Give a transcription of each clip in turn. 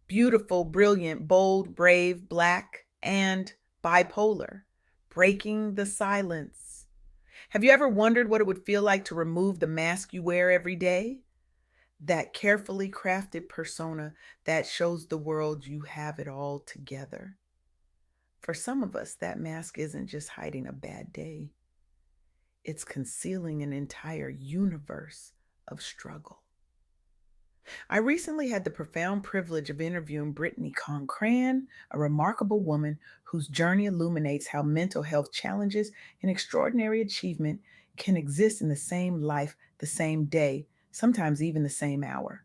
beautiful, brilliant, bold, brave, black, and bipolar, breaking the silence. Have you ever wondered what it would feel like to remove the mask you wear every day? That carefully crafted persona that shows the world you have it all together. For some of us, that mask isn't just hiding a bad day, it's concealing an entire universe of struggle. I recently had the profound privilege of interviewing Brittany Kongkran, a remarkable woman whose journey illuminates how mental health challenges and extraordinary achievement can exist in the same life, the same day, sometimes even the same hour.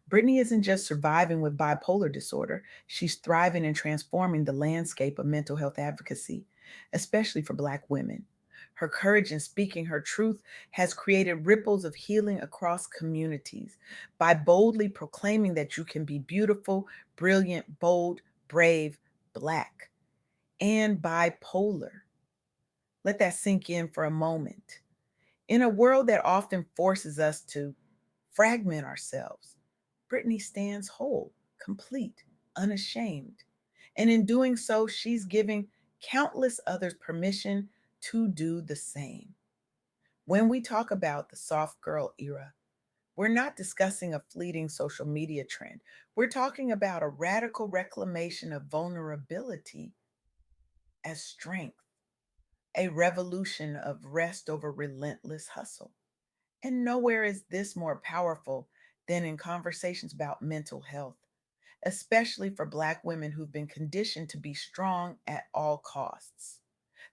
Brittany isn't just surviving with bipolar disorder, she's thriving and transforming the landscape of mental health advocacy, especially for Black women. Her courage in speaking her truth has created ripples of healing across communities by boldly proclaiming that you can be beautiful, brilliant, bold, brave, Black, and bipolar. Let that sink in for a moment. In a world that often forces us to fragment ourselves, Brittany stands whole, complete, unashamed. And in doing so, she's giving countless others permission to do the same. When we talk about the soft girl era, we're not discussing a fleeting social media trend. We're talking about a radical reclamation of vulnerability as strength, a revolution of rest over relentless hustle. And nowhere is this more powerful than in conversations about mental health, especially for Black women who've been conditioned to be strong at all costs.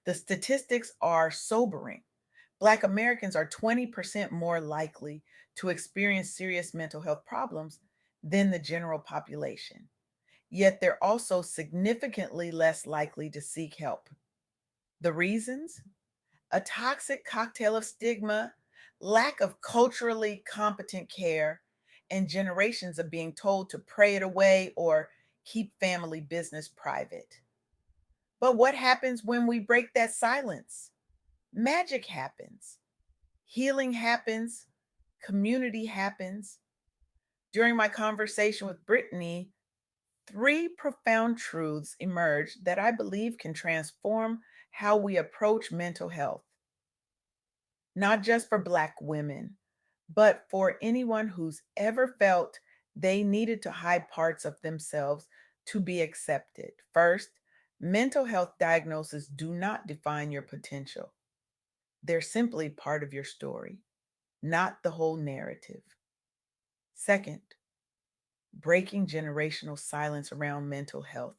The statistics are sobering. Black Americans are 20% more likely to experience serious mental health problems than the general population. Yet they're also significantly less likely to seek help. The reasons? A toxic cocktail of stigma, lack of culturally competent care, and generations of being told to pray it away or keep family business private. But what happens when we break that silence? Magic happens. Healing happens, community happens. During my conversation with Brittany, three profound truths emerged that I believe can transform how we approach mental health, not just for Black women, but for anyone who's ever felt they needed to hide parts of themselves to be accepted. First, mental health diagnoses do not define your potential, they're simply part of your story, not the whole narrative. Second, breaking generational silence around mental health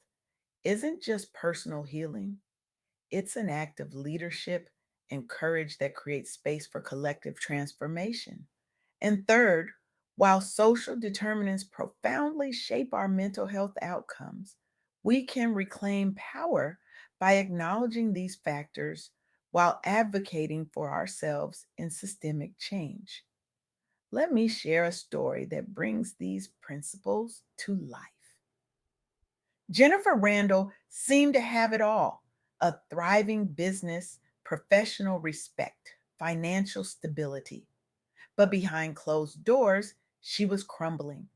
isn't just personal healing, it's an act of leadership and courage that creates space for collective transformation. And third, while social determinants profoundly shape our mental health outcomes, we can reclaim power by acknowledging these factors while advocating for ourselves in systemic change. Let me share a story that brings these principles to life. Jennifer Randall seemed to have it all: a thriving business, professional respect, financial stability. But behind closed doors, she was crumbling.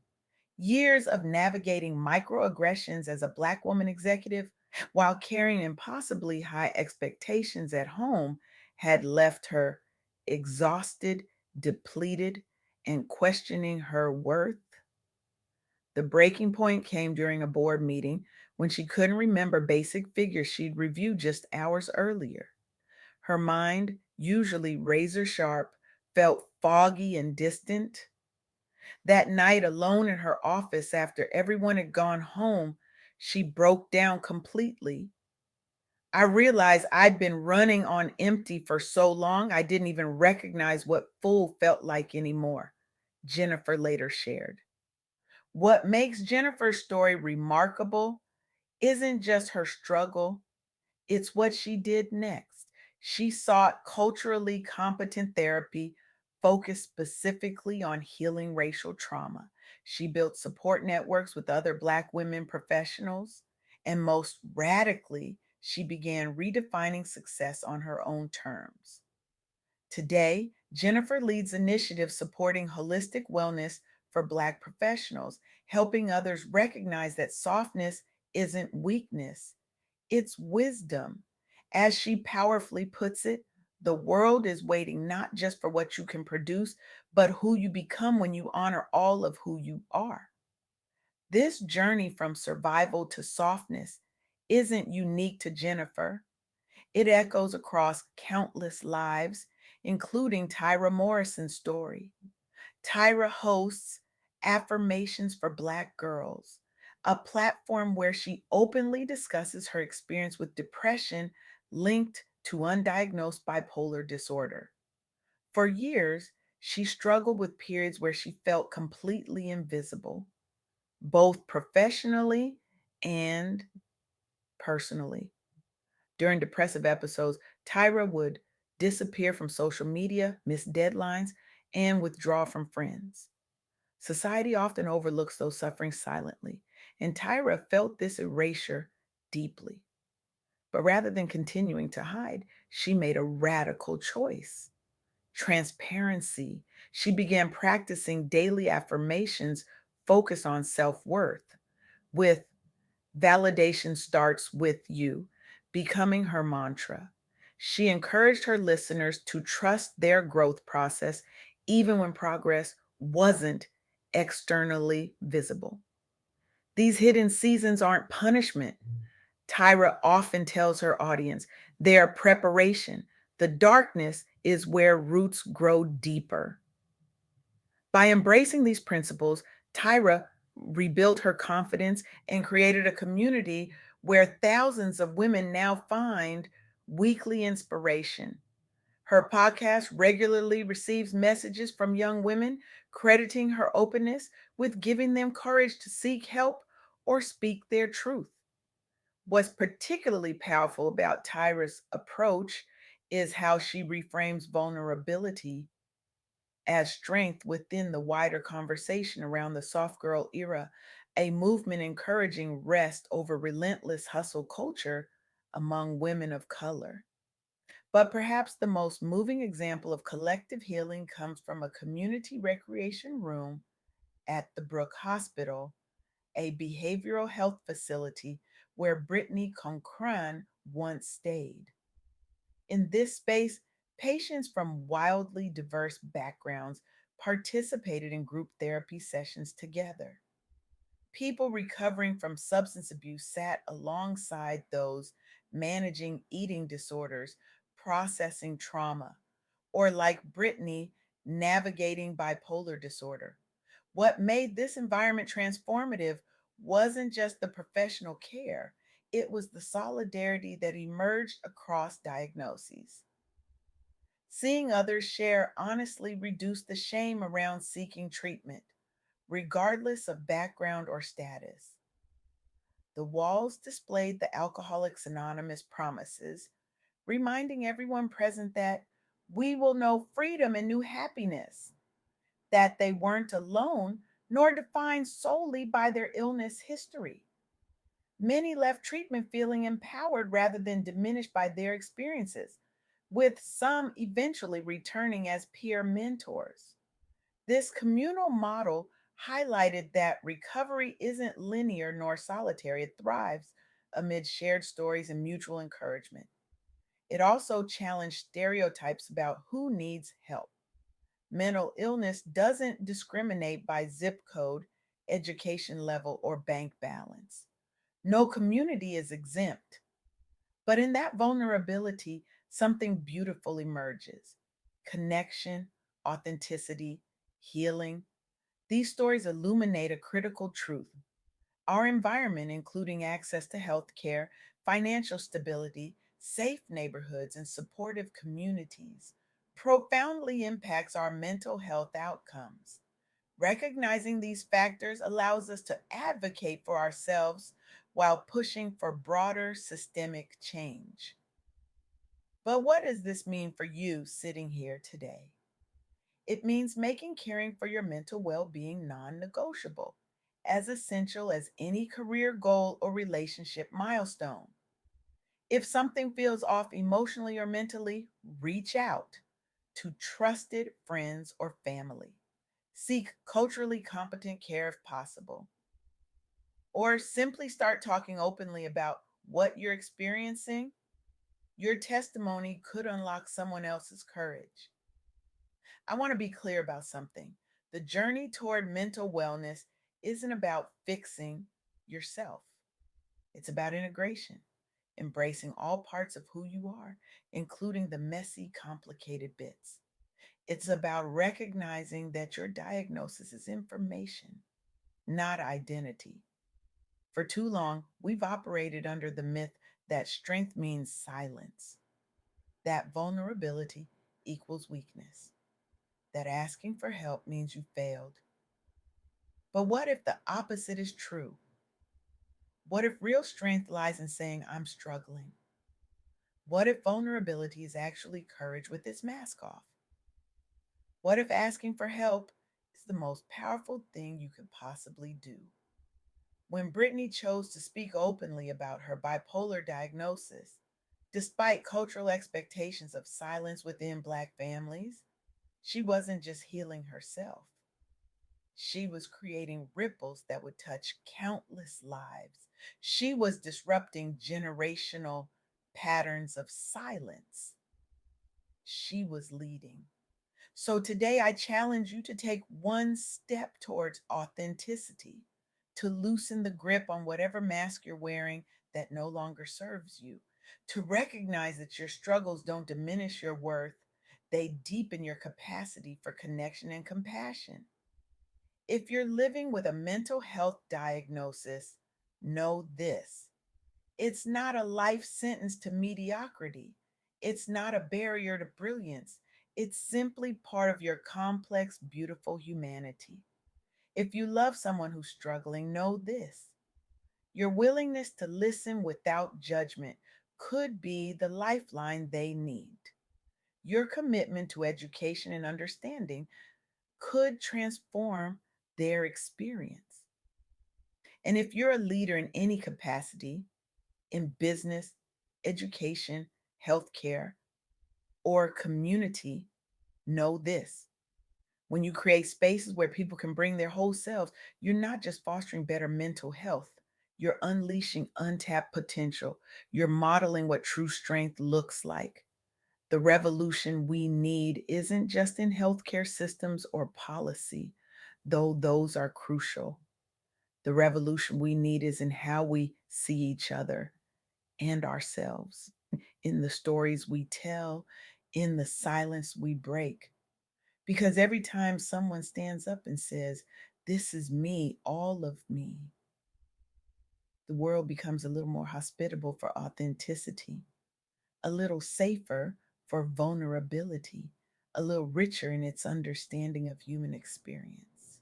Years of navigating microaggressions as a Black woman executive while carrying impossibly high expectations at home had left her exhausted, depleted, and questioning her worth. The breaking point came during a board meeting when she couldn't remember basic figures she'd reviewed just hours earlier. Her mind, usually razor sharp, felt foggy and distant. That night, alone in her office after everyone had gone home, she broke down completely. I realized I'd been running on empty for so long, I didn't even recognize what full felt like anymore, Jennifer later shared. What makes Jennifer's story remarkable isn't just her struggle, it's what she did next. She sought culturally competent therapy focused specifically on healing racial trauma. She built support networks with other Black women professionals. And most radically, she began redefining success on her own terms. Today, Jennifer leads initiatives supporting holistic wellness for Black professionals, helping others recognize that softness isn't weakness, it's wisdom. As she powerfully puts it, the world is waiting not just for what you can produce, but who you become when you honor all of who you are. This journey from survival to softness isn't unique to Jennifer. It echoes across countless lives, including Tyra Morrison's story. Tyra hosts Affirmations for Black Girls, a platform where she openly discusses her experience with depression linked to undiagnosed bipolar disorder. For years, she struggled with periods where she felt completely invisible, both professionally and personally. During depressive episodes, Tyra would disappear from social media, miss deadlines, and withdraw from friends. Society often overlooks those suffering silently, and Tyra felt this erasure deeply. But rather than continuing to hide, she made a radical choice: transparency. She began practicing daily affirmations focused on self worth, with validation starts with you becoming her mantra. She encouraged her listeners to trust their growth process even when progress wasn't externally visible. These hidden seasons aren't punishment. Tyra often tells her audience they are preparation. The darkness is where roots grow deeper. By embracing these principles, Tyra rebuilt her confidence and created a community where thousands of women now find weekly inspiration. Her podcast regularly receives messages from young women crediting her openness with giving them courage to seek help or speak their truth. What's particularly powerful about Tyra's approach is how she reframes vulnerability as strength within the wider conversation around the soft girl era, a movement encouraging rest over relentless hustle culture among women of color. But perhaps the most moving example of collective healing comes from a community recreation room at the Brook Hospital, a behavioral health facility where Brittany Kongkran once stayed. In this space, patients from wildly diverse backgrounds participated in group therapy sessions together. People recovering from substance abuse sat alongside those managing eating disorders, processing trauma, or like Brittany, navigating bipolar disorder. What made this environment transformative wasn't just the professional care, it was the solidarity that emerged across diagnoses. Seeing others share honestly reduced the shame around seeking treatment, regardless of background or status. The walls displayed the Alcoholics Anonymous promises, reminding everyone present that we will know freedom and new happiness, that they weren't alone nor defined solely by their illness history. Many left treatment feeling empowered rather than diminished by their experiences, with some eventually returning as peer mentors. This communal model highlighted that recovery isn't linear nor solitary, it thrives amid shared stories and mutual encouragement. It also challenged stereotypes about who needs help. Mental illness doesn't discriminate by zip code, education level, or bank balance. No community is exempt. But in that vulnerability, something beautiful emerges: connection, authenticity, healing. These stories illuminate a critical truth. Our environment, including access to health care, financial stability, safe neighborhoods, and supportive communities, profoundly impacts our mental health outcomes. Recognizing these factors allows us to advocate for ourselves while pushing for broader systemic change. But what does this mean for you sitting here today? It means making caring for your mental well being non negotiable, as essential as any career goal or relationship milestone. If something feels off emotionally or mentally, reach out to trusted friends or family. Seek culturally competent care if possible, or simply start talking openly about what you're experiencing. Your testimony could unlock someone else's courage. I want to be clear about something. The journey toward mental wellness isn't about fixing yourself, it's about integration, embracing all parts of who you are, including the messy, complicated bits. It's about recognizing that your diagnosis is information, not identity. For too long, we've operated under the myth that strength means silence, that vulnerability equals weakness, that asking for help means you failed. But what if the opposite is true? What if real strength lies in saying, I'm struggling? What if vulnerability is actually courage with its mask off? What if asking for help is the most powerful thing you could possibly do? When Brittany chose to speak openly about her bipolar diagnosis, despite cultural expectations of silence within Black families, she wasn't just healing herself. She was creating ripples that would touch countless lives. She was disrupting generational patterns of silence. She was leading. So today I challenge you to take one step towards authenticity, to loosen the grip on whatever mask you're wearing that no longer serves you, to recognize that your struggles don't diminish your worth, they deepen your capacity for connection and compassion. If you're living with a mental health diagnosis, know this: it's not a life sentence to mediocrity. It's not a barrier to brilliance. It's simply part of your complex, beautiful humanity. If you love someone who's struggling, know this: your willingness to listen without judgment could be the lifeline they need. Your commitment to education and understanding could transform their experience. And if you're a leader in any capacity, in business, education, healthcare, or community, know this: when you create spaces where people can bring their whole selves, you're not just fostering better mental health, you're unleashing untapped potential. You're modeling what true strength looks like. The revolution we need isn't just in healthcare systems or policy, though those are crucial. The revolution we need is in how we see each other and ourselves, in the stories we tell, in the silence we break. Because every time someone stands up and says, this is me, all of me, the world becomes a little more hospitable for authenticity, a little safer for vulnerability, a little richer in its understanding of human experience.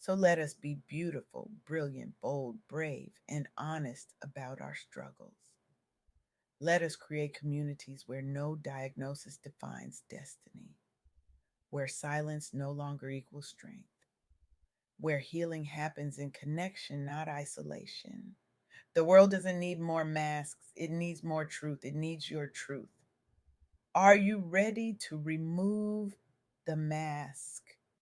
So let us be beautiful, brilliant, bold, brave, and honest about our struggles. Let us create communities where no diagnosis defines destiny, where silence no longer equals strength, where healing happens in connection, not isolation. The world doesn't need more masks, it needs more truth. It needs your truth. Are you ready to remove the mask?